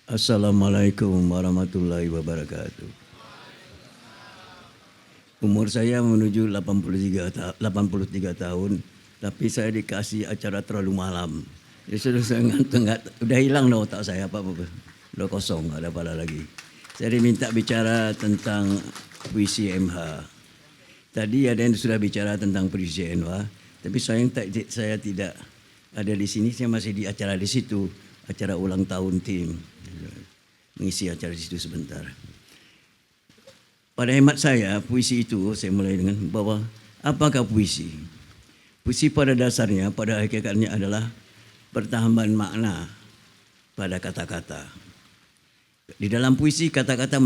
Assalamualaikum warahmatullahi wabarakatuh. Umur saya menuju 83 tahun, tapi saya dikasih acara terlalu malam. Jadi sudah saya ngantuk, udah hilang dah otak saya apa-apa. Udah kosong, ada apa lagi. Saya diminta bicara tentang puisi MH. Tadi ada yang sudah bicara tentang puisi MH, tapi saya tidak ada di sini, saya masih di acara di situ, acara ulang tahun tim. Mengisi acara di situ sebentar. Pada hemat saya, puisi itu saya mulai dengan bahwa apakah puisi? Puisi pada dasarnya, pada hakikatnya adalah pertambahan makna pada kata-kata. Di dalam puisi kata-kata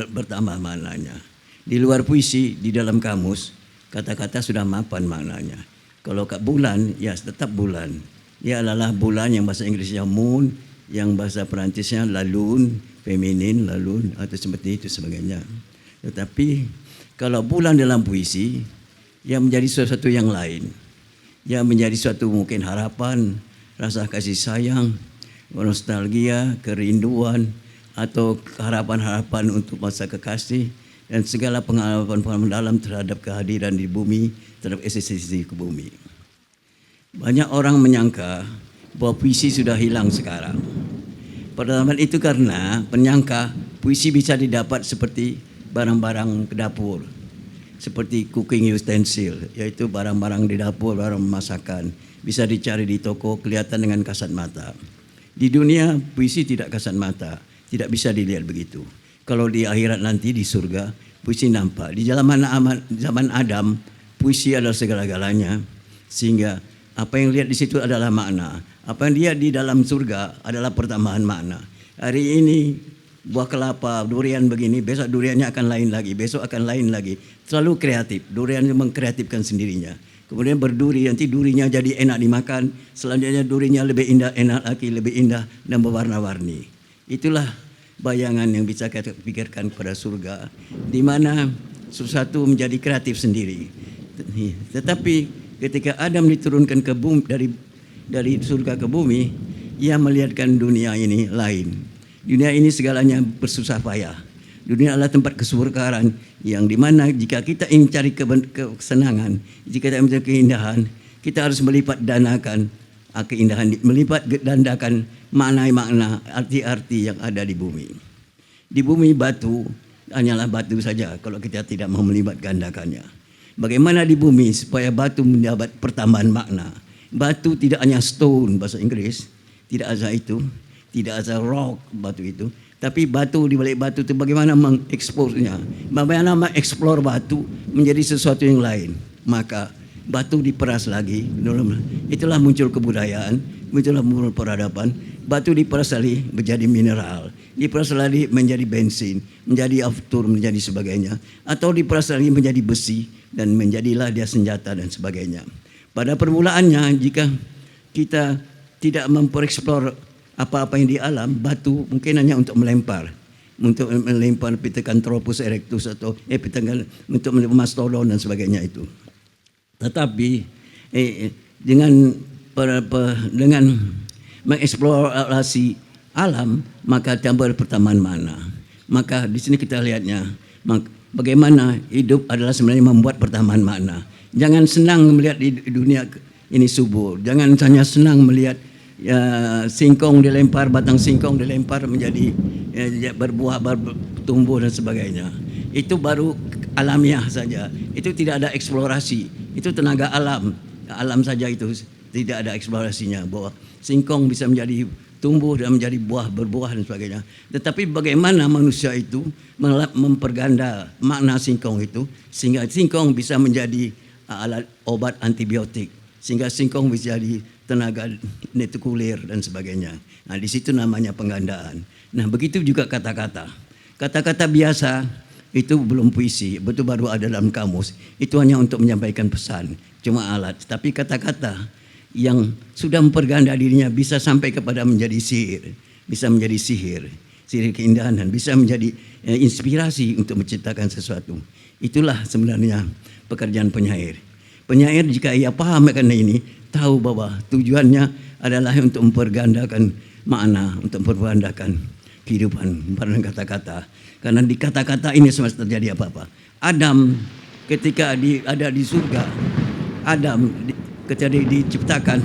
bertambah maknanya. Di luar puisi, di dalam kamus, kata-kata sudah mapan maknanya. Kalau kat bulan, ya tetap bulan. Dia adalah bulan yang bahasa Inggrisnya moon, yang bahasa Perancisnya lalun, feminin, lalun, atau seperti itu sebagainya. Tetapi kalau bulan dalam puisi, yang menjadi sesuatu yang lain. Yang menjadi suatu mungkin harapan, rasa kasih sayang, nostalgia, kerinduan, atau harapan-harapan untuk masa kekasih, dan segala pengalaman dalam terhadap kehadiran di bumi, terhadap eksistensi ke bumi. Banyak orang menyangka bahwa puisi sudah hilang sekarang. Pada zaman itu karena penyangka puisi bisa didapat seperti barang-barang ke dapur, seperti cooking utensil, yaitu barang-barang di dapur, barang masakan, bisa dicari di toko, kelihatan dengan kasat mata. Di dunia puisi tidak kasat mata, tidak bisa dilihat begitu. Kalau di akhirat nanti di surga, puisi nampak. Di zaman Adam, puisi adalah segala-galanya, sehingga apa yang lihat di situ adalah makna. Apa yang lihat di dalam surga adalah pertambahan makna. Hari ini buah kelapa, durian begini, besok duriannya akan lain lagi, besok akan lain lagi. Selalu kreatif, durian mengkreatifkan sendirinya. Kemudian berduri, nanti durinya jadi enak dimakan, selanjutnya durinya lebih indah, enak lagi, lebih indah dan berwarna-warni. Itulah bayangan yang bisa kita pikirkan pada surga, di mana sesuatu menjadi kreatif sendiri. Tetapi ketika Adam diturunkan ke bumi, dari surga ke bumi, ia melihatkan dunia ini lain. Dunia ini segalanya bersusah payah. Dunia adalah tempat kesukaran yang dimana jika kita ingin cari kesenangan, jika kita ingin mencari keindahan, kita harus melipat gandakan keindahan, melipat gandakan makna-makna, arti-arti yang ada di bumi. Di bumi batu hanyalah batu saja kalau kita tidak mau melipat gandakannya. Bagaimana di bumi supaya batu mendapat pertambahan makna? Batu tidak hanya stone bahasa Inggris, tidak ada itu. Tidak ada rock batu itu, tapi batu di balik batu itu bagaimana mengeksplornya, bagaimana mengeksplor batu menjadi sesuatu yang lain. Maka batu diperas lagi, itulah muncul kebudayaan, muncullah peradaban. Batu diperas lagi menjadi mineral, diperas lagi menjadi bensin, menjadi aftur, menjadi sebagainya, atau diperas lagi menjadi besi dan menjadilah dia senjata dan sebagainya. Pada permulaannya jika kita tidak mempereksplor apa-apa yang di alam, batu mungkin hanya untuk melempar Pithecanthropus erectus atau untuk mastodon dan sebagainya itu. Tetapi dengan mengeksplorasi alam, maka tambah pertambahan mana. Maka di sini kita lihatnya bagaimana hidup adalah sebenarnya membuat pertambahan makna. Jangan senang melihat di dunia ini subur, jangan hanya senang melihat singkong dilempar, batang singkong dilempar menjadi berbuah, bertumbuh dan sebagainya. Itu baru alamiah saja. Itu tidak ada eksplorasi. Itu tenaga alam. Alam saja itu tidak ada eksplorasinya. Bahwa singkong bisa menjadi tumbuh dan menjadi buah, berbuah dan sebagainya. Tetapi bagaimana manusia itu memperganda makna singkong itu sehingga singkong bisa menjadi alat obat antibiotik, sehingga singkong bisa jadi tenaga netikuler dan sebagainya. Nah, di situ namanya penggandaan. Nah, begitu juga kata-kata. Kata-kata biasa itu belum puisi, betul baru ada dalam kamus. Itu hanya untuk menyampaikan pesan, cuma alat. Tapi kata-kata yang sudah memperganda dirinya bisa sampai kepada menjadi sihir, bisa menjadi sihir keindahan dan bisa menjadi inspirasi untuk menciptakan sesuatu. Itulah sebenarnya pekerjaan penyair. Penyair jika ia paham karena ini, tahu bahwa tujuannya adalah untuk mempergandakan makna, untuk mempergandakan kehidupan pada kata-kata. Karena di kata-kata ini semesta terjadi apa-apa. Adam ketika ada di surga, ketika diciptakan,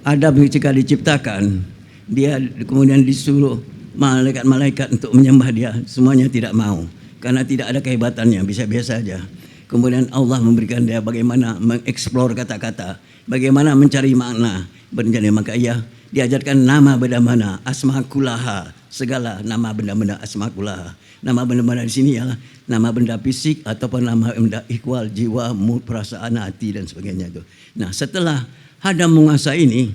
Adam ketika diciptakan, dia kemudian disuruh malaikat-malaikat untuk menyembah dia, semuanya tidak mau karena tidak ada kehebatannya, biasa-biasa saja. Kemudian Allah memberikan dia bagaimana mengeksplor kata-kata, bagaimana mencari makna. Berjaya maka ia diajarkan nama benda-benda, asma'kulaha, segala nama benda-benda asma'kulaha. Nama benda-benda di sini ialah nama benda fisik ataupun nama benda ikhwal, jiwa, mood, perasaan, hati dan sebagainya itu. Nah, setelah Adam menguasai ini,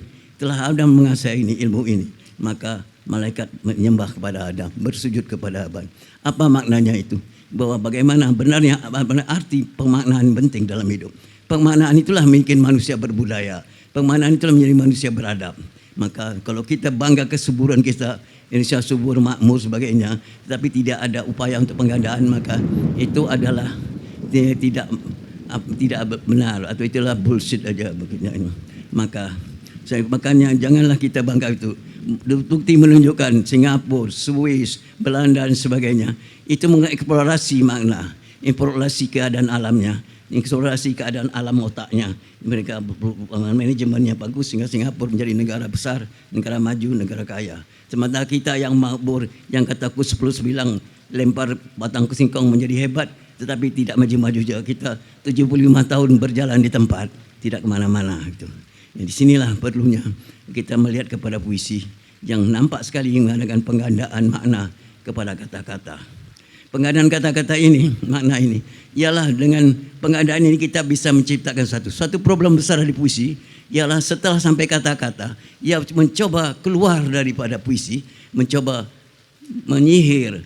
ilmu ini, maka malaikat menyembah kepada Adam, bersujud kepada Adam. Apa maknanya itu? Bahwa bagaimana benarnya arti pemaknaan penting dalam hidup. Pemaknaan itulah bikin manusia berbudaya. Pemaknaan itulah menjadi manusia beradab. Maka kalau kita bangga kesuburan kita, Indonesia subur, makmur sebagainya, tetapi tidak ada upaya untuk penggandaan, maka itu adalah tidak benar atau itulah bullshit aja begini. Makanya janganlah kita bangga itu. Bukti menunjukkan Singapura, Swiss, Belanda dan sebagainya itu mengeksplorasi makna, eksplorasi keadaan alamnya, eksplorasi keadaan alam otaknya. Mereka manajemennya bagus sehingga Singapura menjadi negara besar, negara maju, negara kaya. Sementara kita yang makmur, yang kata Kus Plus bilang lempar batang singkong menjadi hebat, tetapi tidak maju-maju juga. Kita 75 tahun berjalan di tempat, tidak kemana-mana gitu. Di sinilah perlunya kita melihat kepada puisi yang nampak sekali mengadakan penggandaan makna kepada kata-kata. Penggandaan kata-kata ini, makna ini, ialah dengan penggandaan ini kita bisa menciptakan satu problem besar di puisi, ialah setelah sampai kata-kata, ia mencoba keluar daripada puisi, mencoba menyihir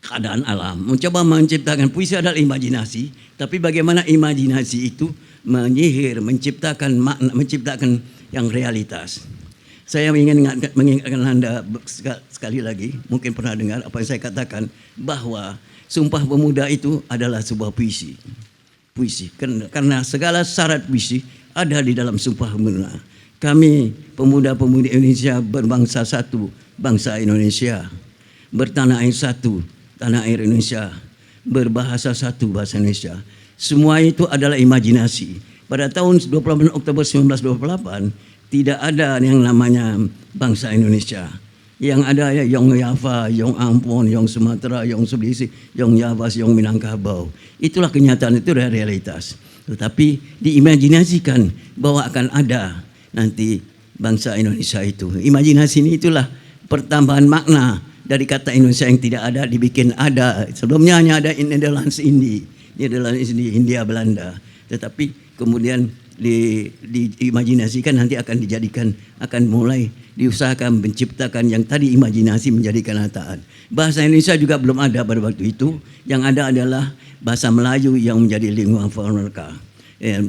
keadaan alam, mencoba menciptakan. Puisi adalah imajinasi, tapi bagaimana imajinasi itu menyihir, menciptakan makna, menciptakan yang realitas. Saya ingin mengingatkan Anda sekali lagi, mungkin pernah dengar apa yang saya katakan, bahwa Sumpah Pemuda itu adalah sebuah puisi. Karena segala syarat puisi ada di dalam Sumpah Pemuda. Kami pemuda-pemudi Indonesia berbangsa satu, bangsa Indonesia, bertanah air satu, tanah air Indonesia, berbahasa satu, bahasa Indonesia. Semua itu adalah imajinasi. Pada tahun 28 Oktober 1928 tidak ada yang namanya bangsa Indonesia. Yang ada ya Yong Java, Yong Ampon, Yong Sumatera, Yong Sulawesi, Yong Java, Yong Minangkabau. Itulah kenyataan, itu adalah realitas. Tetapi diimajinasikan bahwa akan ada nanti bangsa Indonesia itu. Imajinasi ini itulah pertambahan makna dari kata Indonesia yang tidak ada dibikin ada. Sebelumnya hanya ada Nederlands India Belanda. Tetapi kemudian diimajinasikan nanti akan dijadikan, akan mulai diusahakan menciptakan yang tadi imajinasi menjadi kenyataan. Bahasa Indonesia juga belum ada pada waktu itu. Yang ada adalah bahasa Melayu yang menjadi lingua franca.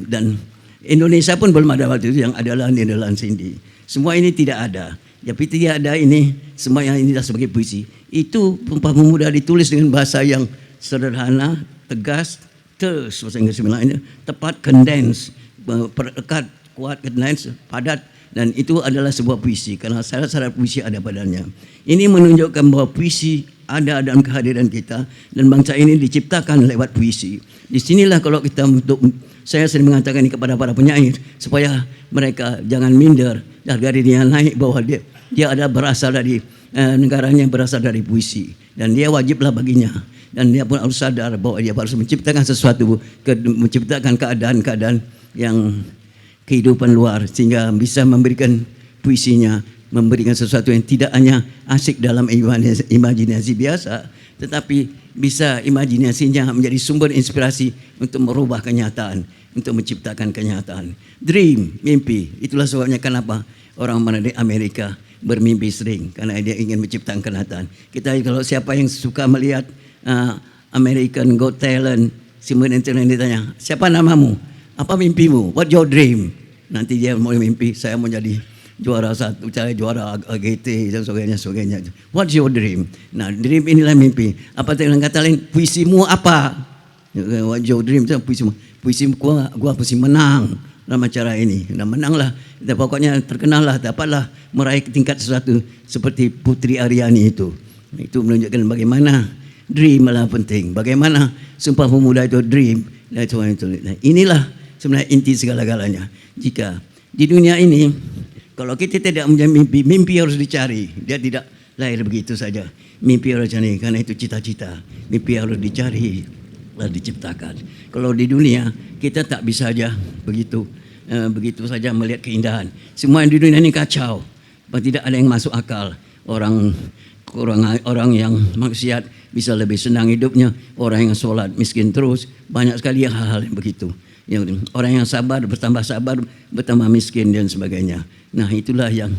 Dan Indonesia pun belum ada waktu itu, yang adalah Nederlands Indi. Semua ini tidak ada. Tapi tidak ada ini, semua yang ini sebagai puisi. Itu Sumpah Pemuda ditulis dengan bahasa yang sederhana, tegas, terus bahasa Inggris bilangnya tepat, condense, perekat, kuat, condense, padat, dan itu adalah sebuah puisi karena syarat-syarat puisi ada padanya. Ini menunjukkan bahwa puisi ada dalam kehadiran kita dan bangsa ini diciptakan lewat puisi. Di sinilah kalau kita saya sering mengatakan ini kepada para penyair supaya mereka jangan minder, harga dirinya naik, bahwa dia ada berasal dari negaranya berasal dari puisi dan dia wajiblah baginya. Dan dia pun harus sadar bahwa dia harus menciptakan sesuatu, menciptakan keadaan-keadaan yang kehidupan luar sehingga bisa memberikan puisinya, memberikan sesuatu yang tidak hanya asik dalam imajinasi biasa, tetapi bisa imajinasinya menjadi sumber inspirasi untuk merubah kenyataan, untuk menciptakan kenyataan. Dream, mimpi, itulah sebabnya kenapa orang di Amerika bermimpi sering, karena dia ingin menciptakan kenyataan. Kita kalau siapa yang suka melihat American Got Talent, Simon Internet ditanya, siapa namamu? Apa mimpimu? What your dream? Nanti dia mau mimpi, saya mau jadi juara satu, saya juara AGT dan sebagainya. What's your dream? Nah, dream inilah mimpi. Apa dengan kata lain, puisimu apa? What your dream? Puisimu. Puisimu gua puisi menang dalam acara ini. Nah, menanglah Dan pokoknya terkenal lah, dapatlah meraih tingkat sesuatu seperti Putri Aryani itu. Itu menunjukkan bagaimana dream adalah penting. Bagaimana Sumpah Pemuda itu dream. Dan itu. Inilah sebenarnya inti segala-galanya. Jika di dunia ini, kalau kita tidak punya mimpi, mimpi harus dicari. Dia tidak lahir begitu saja. Mimpi harus dicari, karena itu cita-cita. Mimpi harus dicari, lalu diciptakan. Kalau di dunia, kita tak bisa saja begitu saja melihat keindahan. Semua yang di dunia ini kacau. Tidak ada yang masuk akal. Orang yang maksiat bisa lebih senang hidupnya, orang yang sholat miskin terus, banyak sekali hal-hal yang begitu. Orang yang sabar bertambah miskin dan sebagainya. Nah, itulah yang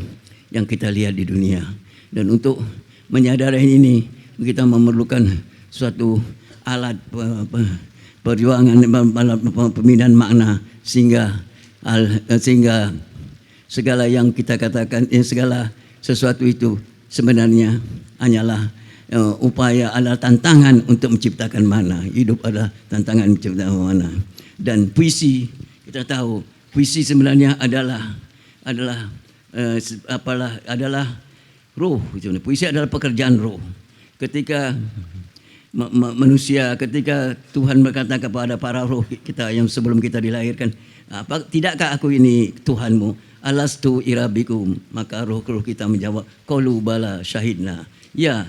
kita lihat di dunia. Dan untuk menyadari ini, kita memerlukan suatu alat perjuangan, pemindahan makna, sehingga segala yang kita katakan, segala sesuatu itu sebenarnya hanyalah upaya, adalah tantangan untuk menciptakan makna. Hidup adalah tantangan menciptakan makna. Dan puisi, kita tahu puisi sebenarnya adalah roh. Puisi adalah pekerjaan roh. Ketika manusia, ketika Tuhan berkata kepada para roh kita yang sebelum kita dilahirkan, tidakkah aku ini Tuhanmu? Alastu irabikum. Maka roh kita menjawab, qalu bala syahidna. Ya,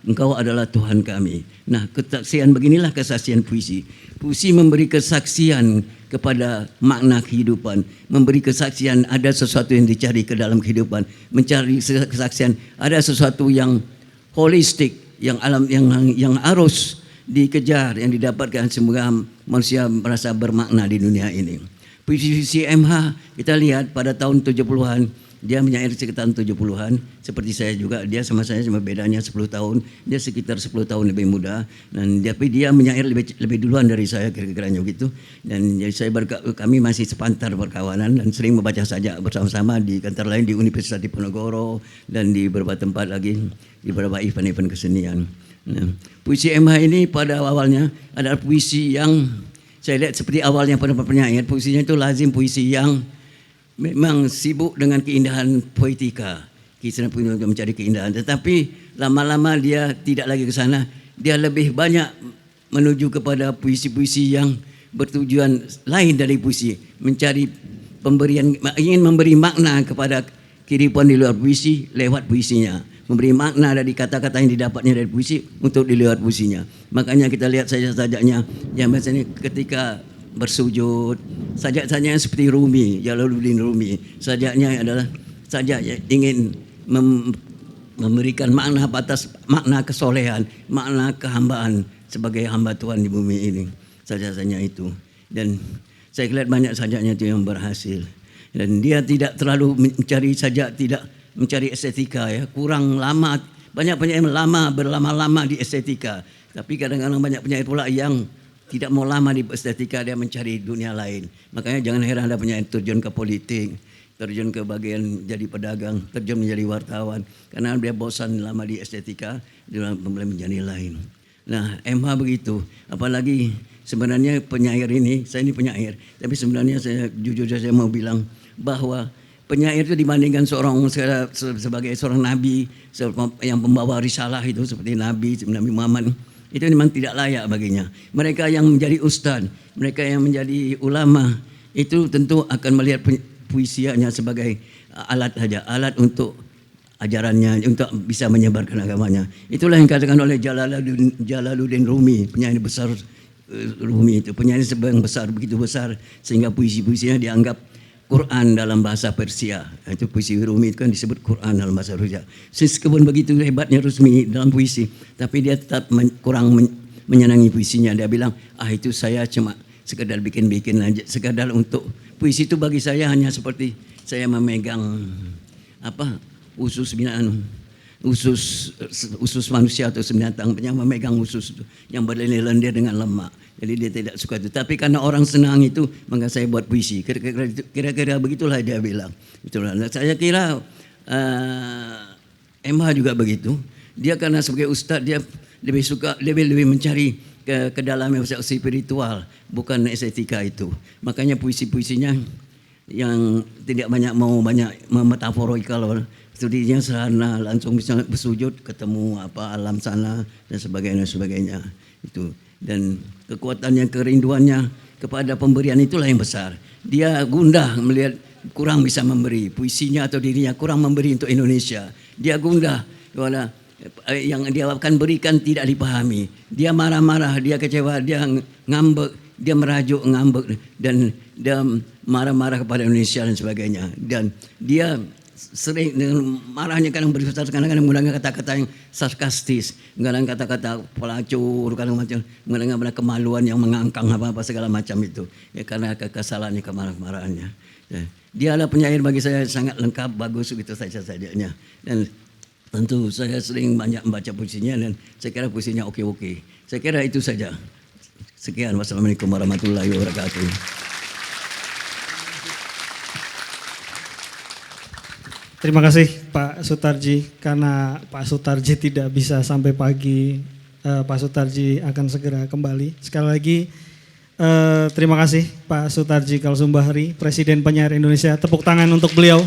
engkau adalah Tuhan kami. Nah, kesaksian beginilah kesaksian puisi. Puisi memberi kesaksian kepada makna kehidupan, memberi kesaksian ada sesuatu yang dicari ke dalam kehidupan, mencari kesaksian ada sesuatu yang holistik, yang harus dikejar, yang didapatkan semoga manusia merasa bermakna di dunia ini. Puisi MH kita lihat pada tahun 70-an, dia menyair sekitar 70-an, seperti saya juga. Dia sama saya cuma bedanya 10 tahun, dia sekitar 10 tahun lebih muda, dan tapi dia menyair lebih duluan dari saya, kira-kira begitu. Dan jadi kami masih sepantar perkawanan dan sering membaca sajak bersama-sama di kantor lain, di Universitas Diponegoro dan di beberapa tempat lagi, di beberapa event-event kesenian. Nah, puisi MH ini pada awalnya adalah puisi yang saya lihat seperti awalnya pada penyair, puisinya itu lazim puisi yang memang sibuk dengan keindahan poetika, kisah untuk mencari keindahan. Tetapi lama-lama dia tidak lagi ke sana, dia lebih banyak menuju kepada puisi-puisi yang bertujuan lain dari puisi, mencari pemberian, ingin memberi makna kepada kehidupan di luar puisi lewat puisinya, memberi makna dari kata-kata yang didapatnya dari puisi untuk di luar puisinya. Makanya kita lihat saja-sajanya yang biasanya ketika bersujud, sajak-sajak seperti Rumi, Jalaluddin Rumi, sajaknya adalah sajak yang ingin memberikan makna atas makna kesolehan, makna kehambaan sebagai hamba Tuhan di bumi ini. Sajak-sajak itu, dan saya lihat banyak sajaknya itu yang berhasil. Dan dia tidak terlalu mencari sajak, tidak mencari estetika, ya, kurang lama. Banyak penyair berlama-lama di estetika, tapi kadang-kadang banyak penyair pula yang tidak mau lama di estetika, dia mencari dunia lain. Makanya jangan heran ada penyair terjun ke politik, terjun ke bagian jadi pedagang, terjun menjadi wartawan, karena dia bosan lama di estetika, dia mulai menjadi lain. Nah, MH begitu. Apalagi sebenarnya penyair ini, saya ini penyair, tapi sebenarnya saya jujur saja mau bilang bahwa penyair itu dibandingkan sebagai seorang nabi yang membawa risalah itu seperti Nabi Muhammad, itu memang tidak layak baginya. Mereka yang menjadi ustadz, mereka yang menjadi ulama, itu tentu akan melihat puisianya sebagai alat saja, alat untuk ajarannya, untuk bisa menyebarkan agamanya. Itulah yang dikatakan oleh Jalaluddin Rumi, penyair besar Rumi itu, penyair yang besar, begitu besar sehingga puisi-puisinya dianggap Quran dalam bahasa Persia. Itu puisi Rumi itu kan disebut Quran dalam bahasa Persia. Meskipun begitu hebatnya Rusmi dalam puisi, tapi dia tetap kurang menyenangi puisinya. Dia bilang, itu saya cuma sekedar bikin-bikin aja, sekedar untuk puisi itu bagi saya hanya seperti saya memegang usus binatang, usus manusia atau binatang yang memegang usus itu, yang berlendir-lendir dengan lemak. Jadi dia tidak suka itu. Tapi karena orang senang itu, maka saya buat puisi. Kira-kira begitulah dia bilang. Itulah. Saya kira MH juga begitu. Dia karena sebagai ustadz, dia lebih suka, lebih mencari ke dalamnya spiritual, bukan estetika itu. Makanya puisi-puisinya yang tidak banyak mau banyak metaforikal, studinya sederhana, langsung bisa bersujud ketemu apa alam sana dan sebagainya itu. Dan kekuatannya, kerinduannya kepada pemberian itulah yang besar. Dia gundah melihat kurang bisa memberi, puisinya atau dirinya kurang memberi untuk Indonesia. Dia gundah karena yang dia akan berikan tidak dipahami. Dia marah-marah, dia kecewa, dia ngambek, dia merajuk, ngambek, dan dia marah-marah kepada Indonesia dan sebagainya. Dan dia sering dengan marahnya kadang berbesar, kadang-kadang menggunakan kata-kata yang sarkastis, kadang kata-kata pelacur, kadang macam menggunakan kemaluan yang mengangkang apa-apa segala macam itu. Ya, karena kekesalannya, kemarah-marahannya. Ya. Dia adalah penyair bagi saya sangat lengkap, bagus gitu saja-sajanya. Dan tentu saya sering banyak membaca puisinya dan saya kira puisinya oke-oke. Saya kira itu saja. Sekian, wassalamualaikum warahmatullahi wabarakatuh. Terima kasih Pak Sutarji, karena Pak Sutarji tidak bisa sampai pagi, Pak Sutarji akan segera kembali. Sekali lagi terima kasih Pak Sutarji Kalsumbahri, Presiden Penyair Indonesia. Tepuk tangan untuk beliau.